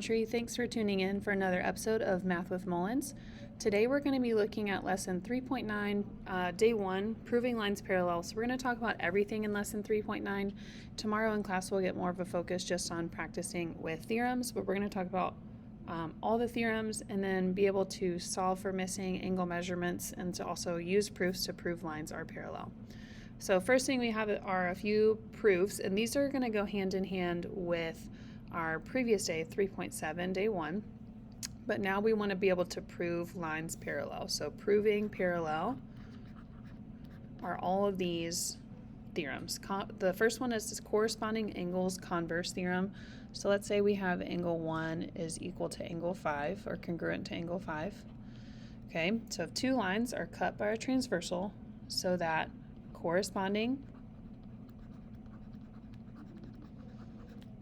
Thanks for tuning in for another episode of Math with Mullins. Today we're going to be looking at lesson 3.9, day 1, proving lines parallel. So we're going to talk about everything in lesson 3.9. Tomorrow in class we'll get more of a focus just on practicing with theorems, but we're going to talk about all the theorems and then be able to solve for missing angle measurements and to also use proofs to prove lines are parallel. So first thing we have are a few proofs, and these are going to go hand in hand with our previous day, 3.7, day 1. But now we want to be able to prove lines parallel. So proving parallel are all of these theorems. The first one is this corresponding angles converse theorem. So let's say we have angle 1 is equal to angle 5 or congruent to angle 5. Okay, so if two lines are cut by a transversal so that corresponding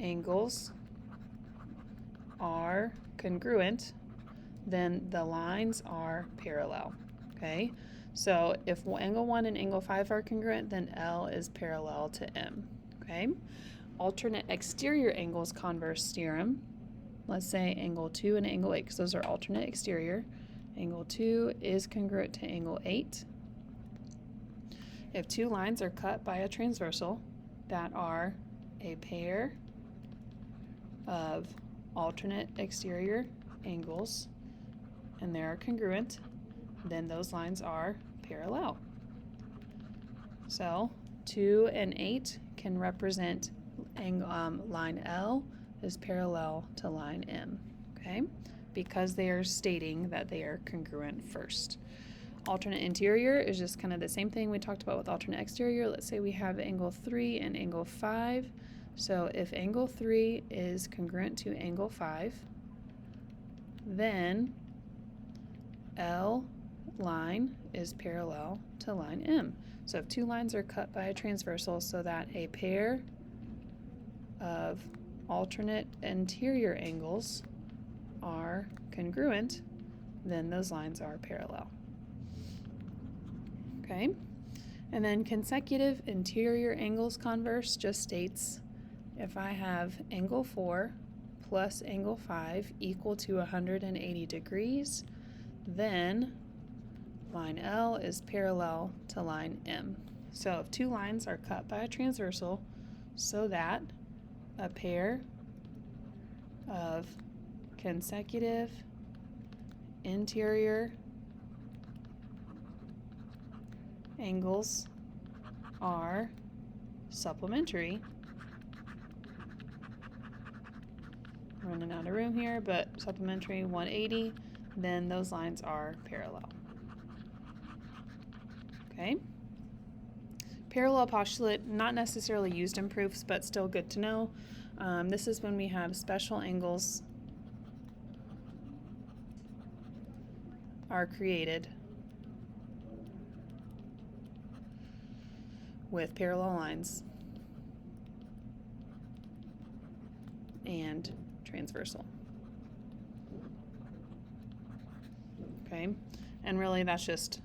angles are congruent, then the lines are parallel. Okay, so if angle 1 and angle 5 are congruent, then L is parallel to M. Okay, alternate exterior angles converse theorem. Let's say angle 2 and angle 8, because those are alternate exterior. Angle 2 is congruent to angle 8. If two lines are cut by a transversal that are a pair of alternate exterior angles and they are congruent, then those lines are parallel. So 2 and 8 can represent line L is parallel to line M, okay, because they are stating that they are congruent first. Alternate interior is just kind of the same thing we talked about with alternate exterior. Let's say we have angle 3 and angle 5. So if angle 3 is congruent to angle 5, then L line is parallel to line M. So if two lines are cut by a transversal so that a pair of alternate interior angles are congruent, then those lines are parallel. Okay, and then consecutive interior angles converse just states if I have angle 4 plus angle 5 equal to 180 degrees, then line L is parallel to line M. So if two lines are cut by a transversal so that a pair of consecutive interior angles are supplementary. Running out of room here, but supplementary 180, then those lines are parallel. Okay. Parallel postulate, not necessarily used in proofs, but still good to know. This is when we have special angles are created with parallel lines and transversal. Okay, and really that's just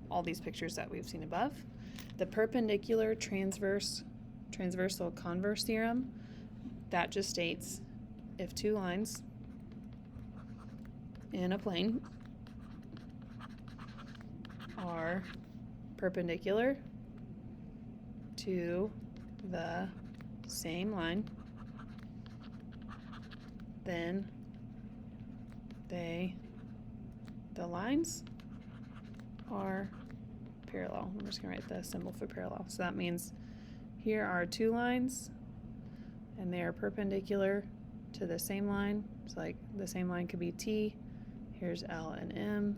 all these pictures that we've seen above. The perpendicular transversal converse theorem, that just states if two lines in a plane are perpendicular to the same line, then the lines are parallel. I'm just going to write the symbol for parallel. So that means here are two lines and they are perpendicular to the same line. So like the same line could be T. Here's L and M.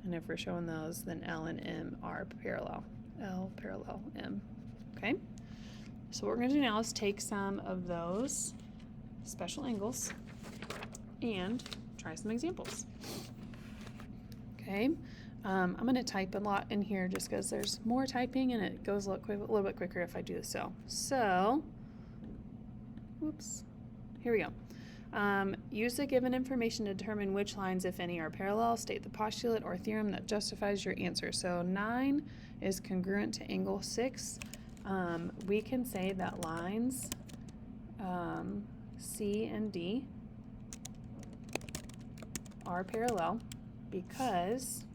And if we're showing those, then L and M are parallel. L parallel M. Okay? So what we're going to do now is take some of those special angles and try some examples. Okay, I'm going to type a lot in here just because there's more typing and it goes a little bit quicker if I do this. So, whoops, here we go. Use the given information to determine which lines, if any, are parallel. State the postulate or theorem that justifies your answer. So 9 is congruent to angle 6. We can say that lines C and D are parallel because,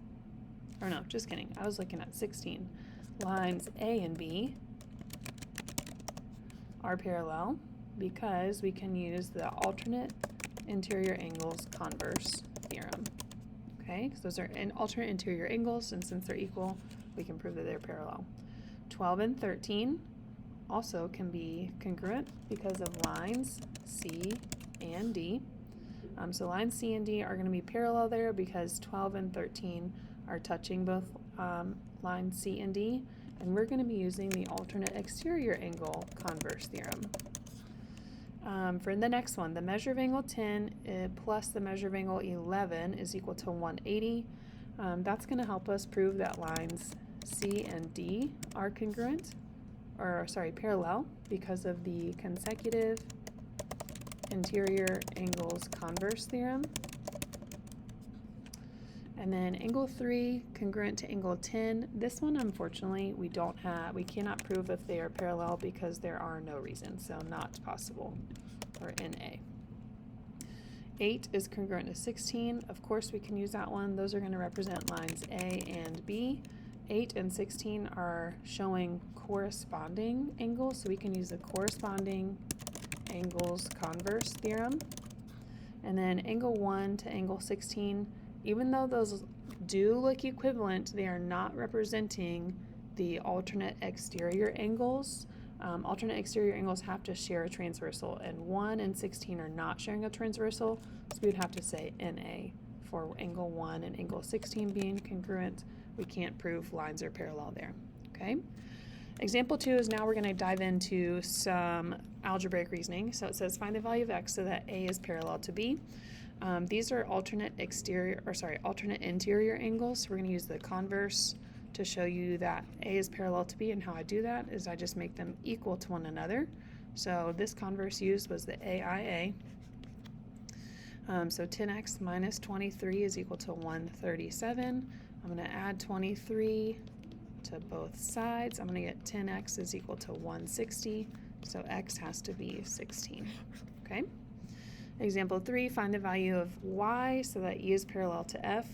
or no, just kidding, I was looking at 16. Lines A and B are parallel because we can use the alternate interior angles converse theorem. Okay, because those are alternate interior angles, and since they're equal, we can prove that they're parallel. 12 and 13 also can be congruent because of lines C and D. So lines C and D are going to be parallel there because 12 and 13 are touching both lines C and D, and we're going to be using the alternate exterior angle converse theorem. For the next one, the measure of angle 10 plus the measure of angle 11 is equal to 180. That's going to help us prove that lines C and D are congruent, or sorry, parallel, because of the consecutive interior angles converse theorem. And then angle 3 congruent to angle 10. This one, unfortunately, we cannot prove if they are parallel because there are no reasons, so not possible, or NA. 8 is congruent to 16. Of course, we can use that one. Those are going to represent lines A and B. 8 and 16 are showing corresponding angles, so we can use the corresponding angles converse theorem. And then angle 1 to angle 16, even though those do look equivalent, they are not representing the alternate exterior angles. Alternate exterior angles have to share a transversal, and 1 and 16 are not sharing a transversal, so we would have to say NA for angle 1 and angle 16 being congruent. We can't prove lines are parallel there. Okay. Example 2 is now we're going to dive into some algebraic reasoning. So it says find the value of x so that A is parallel to B. These are alternate interior angles. So we're going to use the converse to show you that A is parallel to B, and how I do that is I just make them equal to one another. So this converse used was the AIA. So 10x minus 23 is equal to 137. I'm going to add 23 to both sides. I'm going to get 10x is equal to 160, so x has to be 16. Okay. Example 3, find the value of y so that E is parallel to F.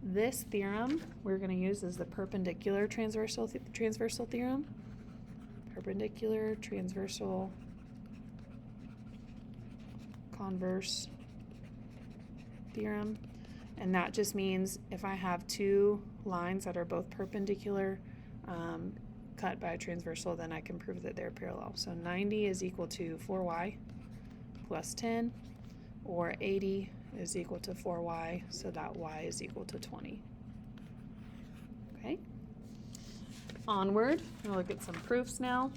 This theorem we're going to use is the perpendicular transversal theorem. Perpendicular transversal converse theorem. And that just means if I have two lines that are both perpendicular cut by a transversal, then I can prove that they're parallel. So 90 is equal to 4y plus 10, or 80 is equal to 4y, so that y is equal to 20. Okay. Onward, we'll look at some proofs now.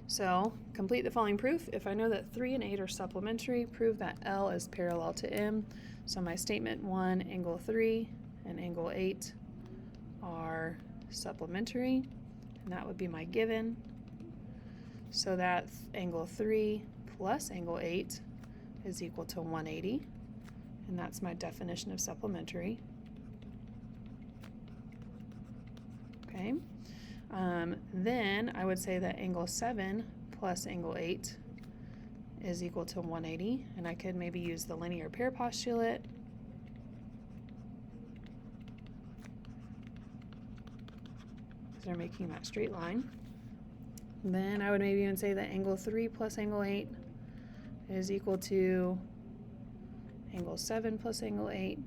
So complete the following proof. If I know that 3 and 8 are supplementary, prove that L is parallel to M. So my statement 1, angle 3 and angle 8 are supplementary, and that would be my given. So that angle 3 plus angle 8 is equal to 180, and that's my definition of supplementary. Okay. Then I would say that angle 7 plus angle 8 is equal to 180, and I could maybe use the linear pair postulate. Because they're making that straight line. Then I would maybe even say that angle 3 plus angle 8 is equal to angle 7 plus angle 8.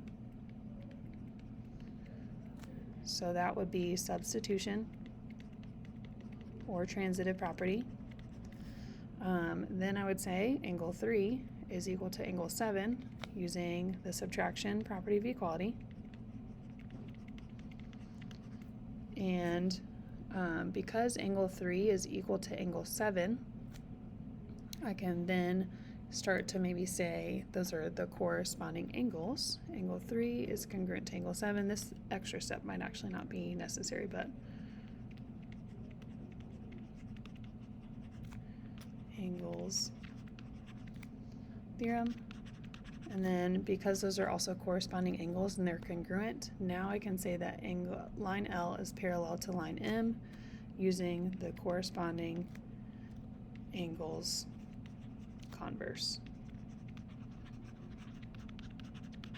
So that would be substitution or transitive property. Then I would say angle 3 is equal to angle 7 using the subtraction property of equality. And because angle 3 is equal to angle 7, I can then start to maybe say those are the corresponding angles. Angle 3 is congruent to angle 7. This extra step might actually not be necessary, but angles theorem. And then because those are also corresponding angles and they're congruent, now I can say that line L is parallel to line M using the corresponding angles converse.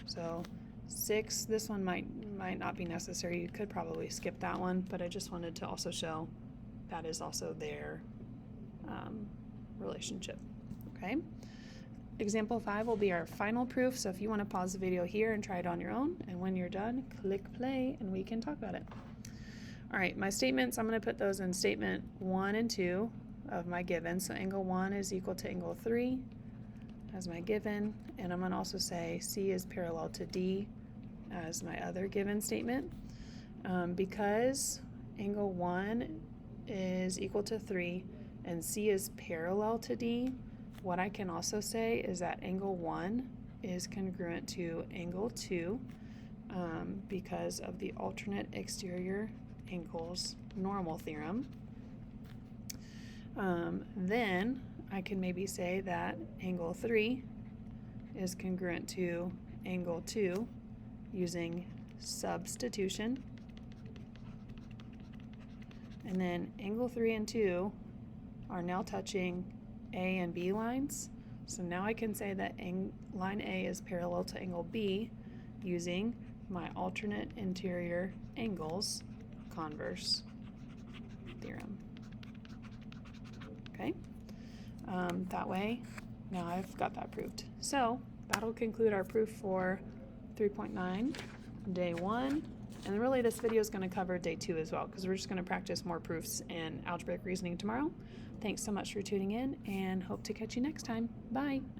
So 6, this one might not be necessary. You could probably skip that one, but I just wanted to also show that is also their relationship. Okay. Example 5 will be our final proof. So if you want to pause the video here and try it on your own, and when you're done, click play and we can talk about it. All right, my statements, I'm going to put those in statement 1 and 2 of my given. So angle 1 is equal to angle 3 as my given, and I'm going to also say C is parallel to D as my other given statement. Because angle 1 is equal to 3 and C is parallel to D, what I can also say is that angle 1 is congruent to angle 2 because of the alternate exterior angles normal theorem. Then I can maybe say that angle 3 is congruent to angle 2 using substitution. And then angle 3 and 2 are now touching A and B lines. So now I can say that line A is parallel to angle B using my alternate interior angles converse theorem. Okay, that way now I've got that proved. So that'll conclude our proof for 3.9 day 1. And really this video is going to cover day 2 as well, because we're just going to practice more proofs and algebraic reasoning tomorrow. Thanks so much for tuning in, and hope to catch you next time. Bye.